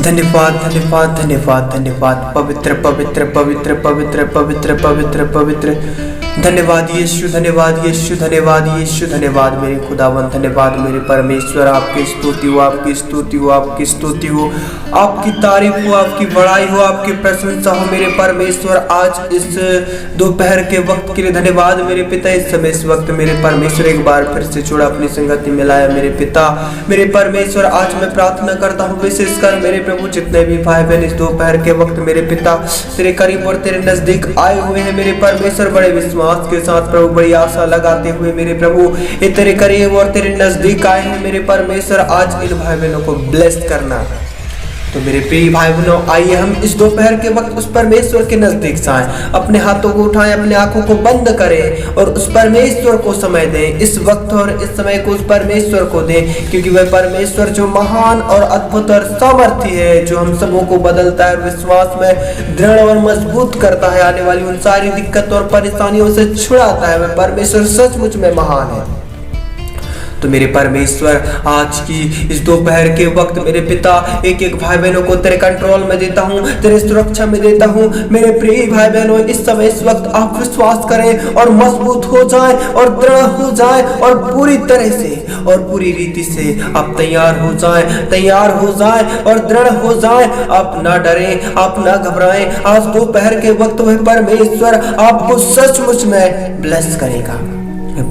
धन्यवाद धन्यवाद धन्यवाद धन्यवाद। पवित्र पवित्र पवित्र पवित्र पवित्र पवित्र पवित्र। धन्यवाद यीशु, धन्यवाद यीशु, धन्यवाद यीशु, धन्यवाद मेरे खुदावन, धन्यवाद मेरे परमेश्वर। आपकी स्तुति हो, आपकी स्तुति हो, आपकी स्तुति हो, आपकी तारीफ हो, आपकी बड़ाई हो, आपकी प्रशंसा हो मेरे परमेश्वर। आज इस दोपहर के वक्त के लिए धन्यवाद मेरे पिता। इस समय इस वक्त मेरे परमेश्वर एक बार फिर से छोड़ा अपनी संगति में लाया मेरे पिता मेरे परमेश्वर। आज मैं प्रार्थना करता हूँ विशेषकर मेरे प्रभु जितने भी भाई बहन इस दोपहर के वक्त मेरे पिता तेरे करीब और तेरे नजदीक आए हुए हैं मेरे परमेश्वर, बड़े विश्वास के साथ प्रभु, बड़ी आशा लगाते हुए मेरे प्रभु ये तेरे करीब और तेरे नजदीक आए हैं मेरे परमेश्वर। आज इन भाई बहनों को ब्लेस करना। तो मेरे प्रिय भाई बहनों, आइए हम इस दोपहर के वक्त उस परमेश्वर के नजदीक से आए, अपने हाथों को उठाएं, अपने आंखों को बंद करें और उस परमेश्वर को समय दें। इस वक्त और इस समय को उस परमेश्वर को दें, क्योंकि वह परमेश्वर जो महान और अद्भुत और सामर्थी है, जो हम सबों को बदलता है और विश्वास में दृढ़ और मजबूत करता है, आने वाली उन सारी दिक्कत और परेशानियों से छुड़ाता है। वह परमेश्वर सचमुच में महान है। तो मेरे परमेश्वर आज की इस दोपहर के वक्त मेरे पिता एक एक भाई बहनों को तेरे कंट्रोल में देता हूँ, तेरे सुरक्षा में देता हूँ। मेरे प्रिय भाई बहनों, इस समय इस वक्त आप विश्वास करें और मजबूत हो जाएं और दृढ़ हो जाएं और पूरी तरह से और पूरी रीति से आप तैयार हो जाएं और दृढ़ हो जाएं। आप ना डरें, आप ना घबराएं। आज दोपहर के वक्त वह परमेश्वर आपको सचमुच में ब्लेस करेगा।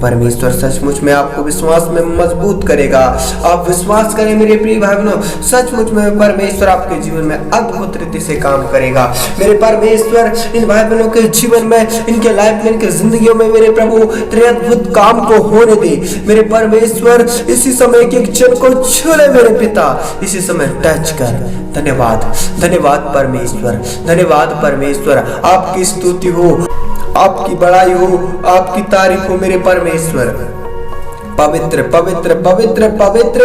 परमेश्वर सचमुच में आपको विश्वास में मजबूत करेगा। आप विश्वास करें मेरे प्रिय भाई बहनों, सचमुच में परमेश्वर आपके जीवन में अद्भुत रीति से काम करेगा। मेरे परमेश्वर इन भाई बहनों के जीवन में, इनके लाइफ में, इनके जिंदगियों में मेरे प्रभु तेरे अद्भुत काम को होने दे। मेरे परमेश्वर इसी समय के क्षण को छू ले मेरे पिता, इसी समय टच कर। धन्यवाद धन्यवाद परमेश्वर, धन्यवाद परमेश्वर। आपकी स्तुति हो, आपकी बड़ाई हो, आपकी तारीफ हो मेरे परमेश्वर। पवित्र पवित्र पवित्र पवित्र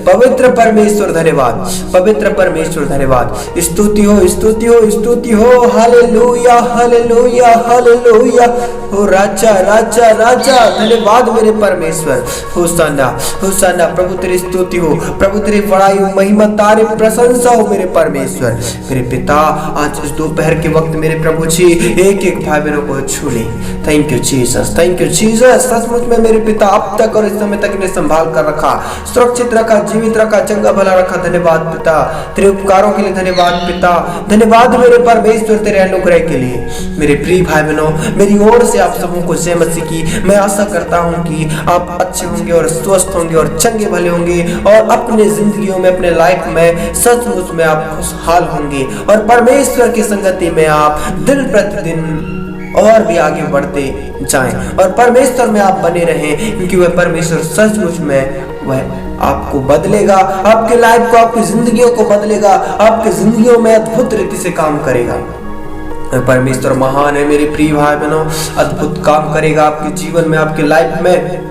पवित्र परमेश्वर धन्यवाद, पवित्र परमेश्वर धन्यवाद। स्तुति हो, स्तुति हो, स्तुति हो। Hallelujah hallelujah hallelujah. हो राजा राजा राजा, धन्यवाद मेरे परमेश्वर। होशाना होशाना। प्रभु तेरी स्तुति हो, प्रभु तेरी बड़ाई हो, महिमा तारीफ प्रशंसा हो मेरे परमेश्वर। मेरे पिता आज इस दोपहर के वक्त मेरे प्रभु जी एक एक भाई बहनों को छू ले। Thank you Jesus, thank you Jesus. सचमुच में मेरे पिता अब तक और इस समय तक इन्हें संभाल कर रखा, सुरक्षित रखा, जीवित रखा, चंगा भला रखा। धन्यवाद पिता, तेरे उपकारों के लिए धन्यवाद पिता। धन्यवाद मेरे परमेश्वर तेरे अनुग्रह के लिए। मेरे प्रिय भाई बहनों, मेरी ओर से आप सबों को जय मसीह की मैं आशा करता हूं कि आप अच्छे होंगे और स्वस्थ होंगे और चंगे भले होंगे और अपने जिंदगियों में, अपने लाइफ में सचमुच में आप खुशहाल होंगे और परमेश्वर की संगति में आप दिन प्रतिदिन और भी आगे बढ़ते जाएं और परमेश्वर में आप बने रहें, क्योंकि वह परमेश्वर सचमुच में वह आपको बदलेगा, आपके लाइफ को, आपकी जिंदगियों को बदलेगा, आपकी जिंदगियों में अद्भुत रीति से काम करेगा। परमेश्वर महान है मेरे प्रिय भाई बहनों, अद्भुत काम करेगा आपके जीवन में, आपके लाइफ में,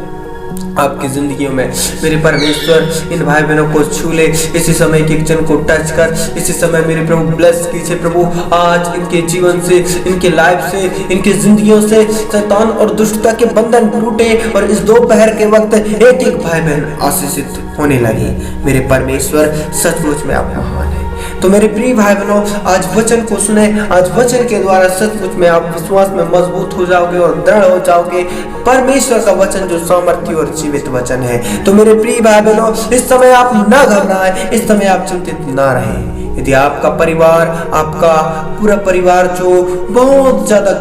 आपकी जिंदगियों में। मेरे परमेश्वर इन भाई बहनों को छू ले, इसी समय के क्षण को टच कर, इसी समय मेरे प्रभु ब्लेस कीजिए प्रभु। आज इनके जीवन से, इनके लाइफ से, इनके जिंदगियों से शैतान और दुष्टता के बंधन टूटे और इस दोपहर के वक्त एक एक भाई बहन आशीषित होने लगे। मेरे परमेश्वर सचमुच में आप महान है। तो मेरे प्रिय भाई बहनों, आज वचन को सुने। आज वचन के द्वारा सचमुच में आप विश्वास में मजबूत हो जाओगे और दृढ़ हो जाओगे। परमेश्वर का वचन जो सामर्थ्य और जीवित वचन है। तो मेरे प्रिय भाई बहनों, इस समय आप ना घबराएं, इस समय आप चिंतित ना रहें। यदि आपका परिवार, आपका पूरा परिवार जो बहुत ज्यादा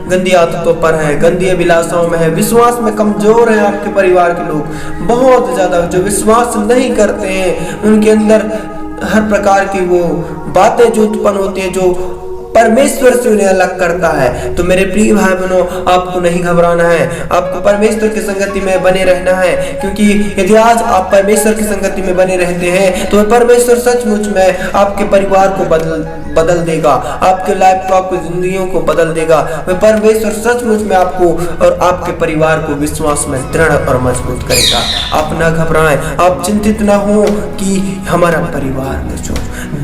गंदी आदतों पर है, गंदी अभिलाषाओं में है, विश्वास में कमजोर है, आपके परिवार के लोग बहुत ज्यादा जो विश्वास नहीं करते हैं, उनके अंदर हर प्रकार की वो बातें जो उत्पन्न होती है जो परमेश्वर से उन्हें अलग करता है। तो मेरे प्रिय भाई बहनों, आपको नहीं घबराना है, आपको परमेश्वर की संगति में बने रहना है, क्योंकि यदि आज आप परमेश्वर की संगति में बने रहते हैं तो परमेश्वर सचमुच में आपके परिवार को बदल देगा, आपके लाइफ को, आपकी जिंदगियों को बदल देगा। वह परमेश्वर सचमुच में आपको और आपके परिवार को विश्वास में दृढ़ और मजबूत करेगा। आप ना घबराएं, आप चिंतित ना हो कि हमारा परिवार में जो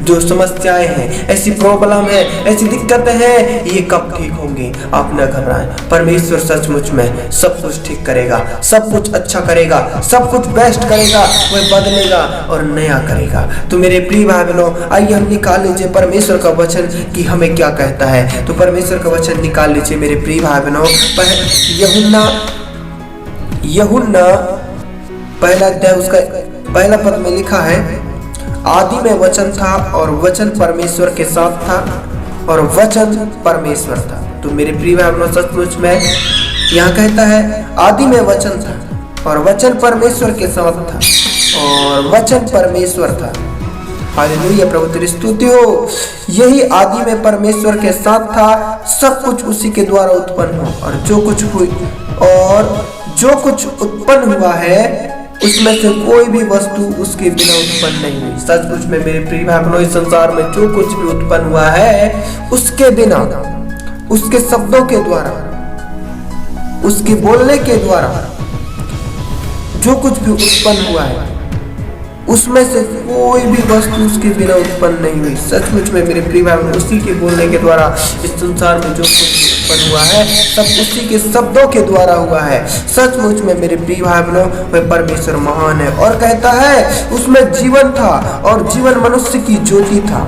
जो समस्याएं हैं, ऐसी प्रॉब्लम है, ऐसी दिक्कतें हैं, ये कब ठीक होंगे। आप न घबराएं, परमेश्वर सचमुच में सब कुछ ठीक करेगा, सब कुछ अच्छा करेगा, सब कुछ बेस्ट करेगा, वह बदलेगा और नया करेगा। तो मेरे प्रिय भाई बहनों, आइए हम निकाल लीजिए परमेश्वर का वचन कि हमें क्या कहता है। तो परमेश्वर का वचन निकाल लीजिए मेरे प्रिय भाई बहनों। यूहन्ना पहला अध्याय उसका पहला पद में लिखा है, आदि में वचन था और वचन परमेश्वर के साथ था और वचन परमेश्वर था। तो मेरे प्रिय भाई बहनों, सचमुच में यहाँ कहता है आदि में वचन था और वचन परमेश्वर के साथ था और वचन परमेश्वर था। हालेलुया, प्रभु तेरी स्तुति हो। यही आदि में परमेश्वर के साथ था, सब कुछ उसी के द्वारा उत्पन्न हो और जो कुछ उत्पन्न हुआ है उसमें से कोई भी वस्तु उसके बिना उत्पन्न नहीं हुई। सचमुच में मेरे प्रिय भाई बहनों, इस संसार में जो कुछ भी उत्पन्न हुआ है उसके बिना, उसके शब्दों के द्वारा, उसके बोलने के द्वारा जो कुछ भी उत्पन्न हुआ है उसमें से कोई भी वस्तु उसके बिना उत्पन्न नहीं हुई। सचमुच में मेरे प्रिय भाई बहनों, उसी के बोलने के द्वारा इस संसार में जो कुछ उत्पन्न हुआ है सब उसी के शब्दों के द्वारा हुआ है। सचमुच में मेरे प्रिय भाई बहनों, वह परमेश्वर महान है। और कहता है उसमें जीवन था और जीवन मनुष्य की ज्योति था।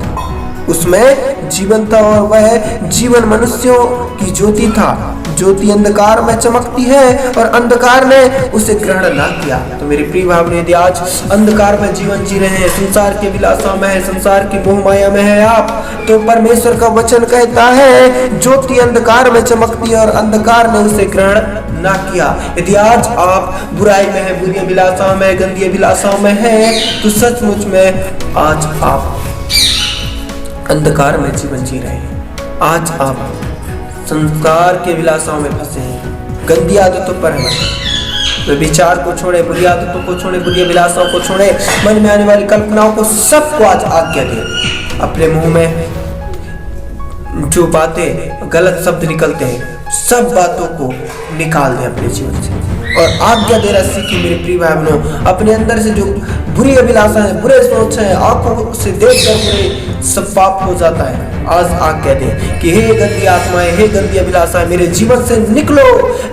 उसमें जीवन था और वह जीवन मनुष्यों की ज्योति था। ज्योति अंधकार में चमकती है और अंधकार ने उसे ग्रहण ना किया। तो मेरे प्रिय भाई बहनों, यदि आज अंधकार में जीवन जी रहे हैं, संसार के विलासों में है, संसार की मोह माया में है आप, तो परमेश्वर का वचन कहता है ज्योति अंधकार में चमकती है और अंधकार ने उसे ग्रहण ना किया। यदि आज आप बुराई में है, बुरी विलासों में, गंदी विलासों में है, तो सचमुच में आज आप अंधकार में जीवन जी रहे हैं। आज आप संसार के विलासों में फंसे हैं, गंदी आदतों पर हैं। वे विचार को छोड़े, बुरी आदतों को छोड़े, बुरी विलासों को छोड़े, मन में आने वाली कल्पनाओं को सबको आज आज्ञा दें। अपने मुंह में जो बातें गलत शब्द निकलते हैं सब बातों को निकाल दें अपने जीवन से और आज्ञा देना सीखिए मेरे प्रिय भाई बहनों। अपने अंदर से जो बुरी अभिलाषा है, बुरे सोच है, आंखों से देखकर बुरे सब पाप हो जाता है। आज आज्ञा दे कि हे गंदी आत्माएं, हे गंदी अभिलाषा मेरे जीवन से निकलो।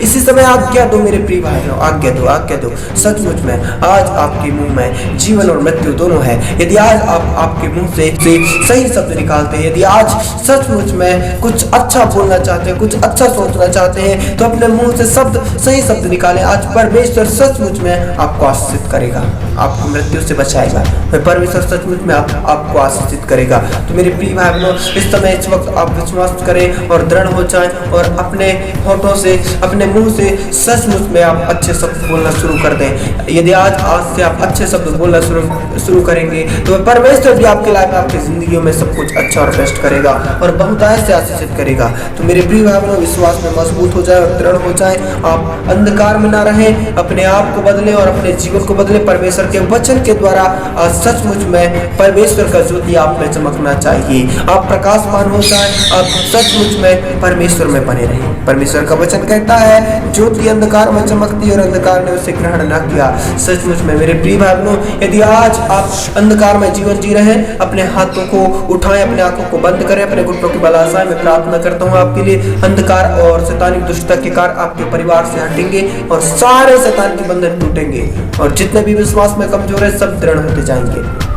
इसी समय आज्ञा दो मेरे प्रिय भाई बहनों, आज्ञा दो, आज्ञा दो। सचमुच में आज आपके मुंह में जीवन और मृत्यु दोनों है। यदि आज आप आपके मुंह से सही शब्द निकालते हैं, यदि आज सचमुच में कुछ अच्छा बोलना चाहते हैं, कुछ अच्छा सोचना चाहते हैं, तो अपने मुंह से सही शब्द निकालें। आज परमेश्वर सचमुच में आपको आशीषित करेगा, आपको मृत्यु से बचाएगा। परमेश्वर सचमुच में आपको आशीषित करेगा। तो मेरे प्रिय भाई बहनों, इस समय इस वक्त आप विश्वास करें और दृढ़ हो जाएं और अपने होठों से, अपने मुंह से सचमुच में आप अच्छे शब्द बोलना शुरू कर दें। यदि आज से आप अच्छे शब्द बोलना शुरू करेंगे तो परमेश्वर भी आपके लाइफ में, आपकी जिंदगी में सब कुछ अच्छा और बेस्ट करेगा और बहुतायत से आशीषित करेगा। तो मेरे प्रिय भाई बहनों, विश्वास में मजबूत हो जाए और दृढ़ हो जाए। आप अंधकार में ना रहें, अपने आप को बदलें और अपने जीवन को बदलें। परमेश्वर के वचन के द्वारा आज सचमुच में परमेश्वर का ज्योति आप में चमकना चाहिए। आप प्रकाशमान हो जाए, आप सचमुच में परमेश्वर में बने रहें। परमेश्वर का वचन कहता है ज्योति अंधकार में चमकती और अंधकार ने उसे ग्रहण न किया। सचमुच में मेरे प्रिय भाई बहनों, यदि आज आप अंधकार में जीवन जी रहे हैं, अपने हाथों को उठाएं, अपने आंखों को बंद करें, अपने घुटनों की बल आशाएं मैं प्रार्थना करता हूँ आपके लिए। अंधकार और शैतानी दुष्टता के कार्य आपके परिवार से हटेंगे और सारे शैतान के बंधन टूटेंगे और जितने भी विश्वास में कमजोर है सब दृढ़ होते जाएंगे।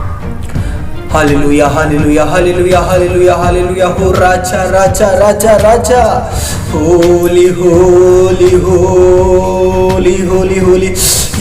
Hallelujah, hallelujah, hallelujah, hallelujah, hallelujah. हो राजा, राजा, राजा, राजा, holy, holy, holy, holy, holy.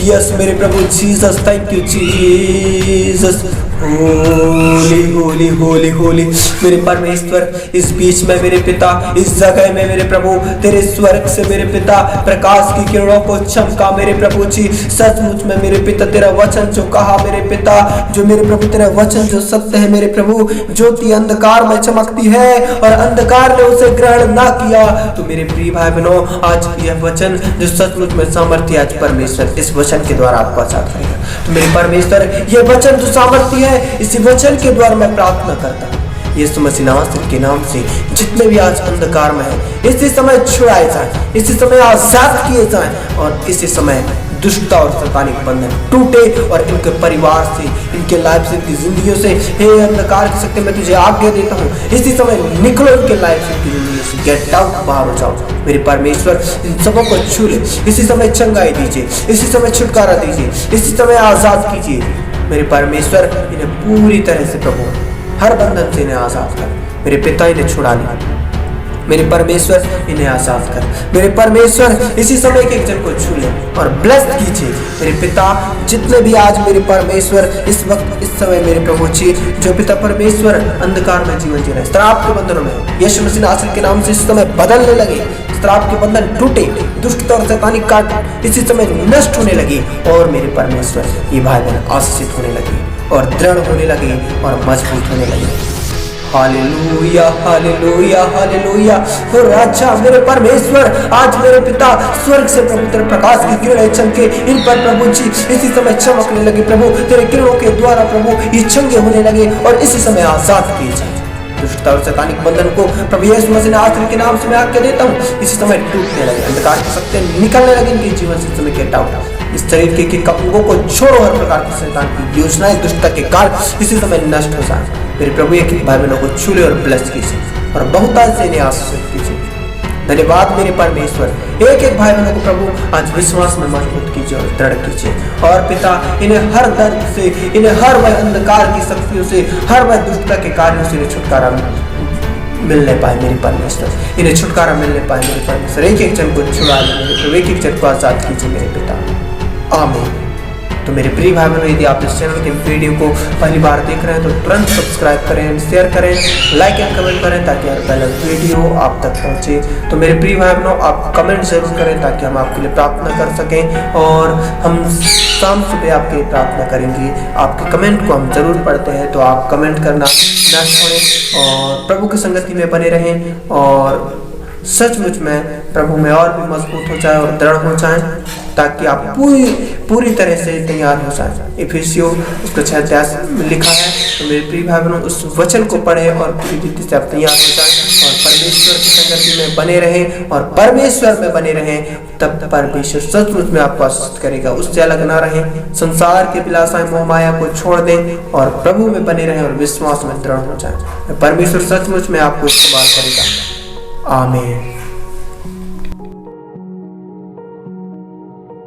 Yes मेरे प्रभु Jesus, thank you Jesus. Holy, holy, holy, holy. मेरे परमेश्वर, इस बीच में मेरे पिता, इस जगह में मेरे प्रभु, तेरे स्वर्ग से मेरे पिता प्रकाश की किरणों को चमका मेरे प्रभु जी। सचमुच में मेरे पिता तेरा वचन जो कहा मेरे पिता, जो मेरे प्रभु तेरा वचन जो सत्य है मेरे प्रभु, ज्योति अंधकार में चमकती है और अंधकार ने उसे ग्रहण ना किया। तो मेरे प्रिय भाई बहनों, आज यह वचन जो सचमुच में सामर्थ्य, आज परमेश्वर इस वचन के द्वारा आपको आजाद करेगा। तो मेरे परमेश्वर, यह वचन जो सामर्थ्य है, इसी वचन के द्वारा मैं प्रार्थना करता हूँ यीशु मसीह नासरी के नाम से, जितने भी आज अंधकार में है इसी समय छुड़ाए जाए, इसी समय आजाद किए जाए और इसी समय दुष्टता और शैतानिक बंधन टूटे और इनके परिवार से, इनके लाइफ से, इनकी जिंदगियों से, हे अंधकार की शक्ति मैं तुझे आज्ञा देता हूँ, इसी समय निकलो इनके लाइफ से, इनकी जिंदगी से, गेट आउट, बाहर हो जाओ। मेरे परमेश्वर इन सबों को छू ले, इसी समय चंगाई दीजिए, इसी समय छुटकारा दीजिए, इसी समय आजाद कीजिए। मेरे परमेश्वर इन्हें पूरी तरह से प्रभु हर बंधन से इन्हें आजाद कर। मेरे पिता इन्हें छुड़ा ले, मेरे परमेश्वर इन्हें आजाद कर। मेरे परमेश्वर इसी समय के एक जन को छू ले और ब्लेस्ड कीजिए। मेरे पिता जितने भी आज मेरे परमेश्वर इस वक्त इस समय मेरे प्रभु जी जो पिता परमेश्वर अंधकार में जीवन जी रहे हैं, श्राप के बंधनों में यीशु मसीह नासरी के नाम से इस समय बदलने लगे, श्राप के बंधन टूटे, दुष्टता और शैतानी काट इसी समय नष्ट होने लगी और मेरे परमेश्वर ये भाई बहन आशीषित होने लगे और दृढ़ होने लगे और मजबूत होने लगे। Hallelujah, hallelujah, hallelujah. तो राजा मेरे परमेश्वर आज मेरे पिता स्वर्ग से प्रभु तेरे प्रकाश की किरणें चमके इन पर प्रभु जी इसी समय चमकने लगे प्रभु, तेरे किरणों के द्वारा प्रभु ये चंगे होने लगे और इसी समय आजाद किए जाए। दुष्टता और शैतानिक बंधन को प्रभु यीशु मसीह नासरी के नाम से मैं आज्ञा देता हूँ, इसी समय टूटने लगे, अंधकार की शक्ति निकलने लगी इनके जीवन से, समय गेट आउट। इस शरीर के अंगों को छोड़ो, हर प्रकार की शैतान की योजनाएं दुष्टता के कार्य इसी समय नष्ट हो जाए। मेरे प्रभु एक भाई बहनों को छू ले और ब्लेस कीजिए और बहुतायत से इन्हें आशीषित कीजिए। धन्यवाद मेरे परमेश्वर, एक एक भाई बहनों को प्रभु आज विश्वास में मजबूत कीजिए और दृढ़ कीजिए और पिता इन्हें हर दर्द से, इन्हें हर वह अंधकार की शक्तियों से, हर वह दुष्टता के कार्यों से छुटकारा मिलने पाए मेरे परमेश्वर, इन्हें छुटकारा मिलने पाए मेरे परमेश्वर। एक एक जन को छुड़ा ले मेरे प्रभु, एक एक जन को आजाद कीजिए मेरे पिता, आमीन। तो मेरे प्रिय भाई बहनों, यदि आप इस चैनल के वीडियो को पहली बार देख रहे हैं तो तुरंत सब्सक्राइब करें, शेयर करें, लाइक एंड कमेंट करें ताकि हर पहला वीडियो आप तक पहुंचे। तो मेरे प्रिय भाई बहनों, आप कमेंट जरूर करें ताकि हम आपके लिए प्रार्थना कर सकें और हम शाम सुबह आपके लिए प्रार्थना करेंगे। आपके कमेंट को हम जरूर पढ़ते हैं, तो आप कमेंट करना ना छोड़ें और प्रभु की संगति में बने रहें और सचमुच में प्रभु में और भी मजबूत हो जाए और दृढ़ हो जाए ताकि आप पूरी तरह से तैयार हो जाए। इफिसियों उसका 6 अध्याय में लिखा है, तो मेरे प्रिय भाई बहनों उस वचन को पढ़े और पूरी रीति से आप तैयार हो जाए और परमेश्वर की संगति में बने रहें और परमेश्वर में बने रहें, तब परमेश्वर सचमुच में आपको आशीष करेगा। उससे अलग ना रहें, संसार की अभिलाषाएं मोह माया को छोड़ दें और प्रभु में बने रहें और विश्वास में दृढ़ हो जाए। परमेश्वर सचमुच में आपको इस्तेमाल करेगा। आमीन।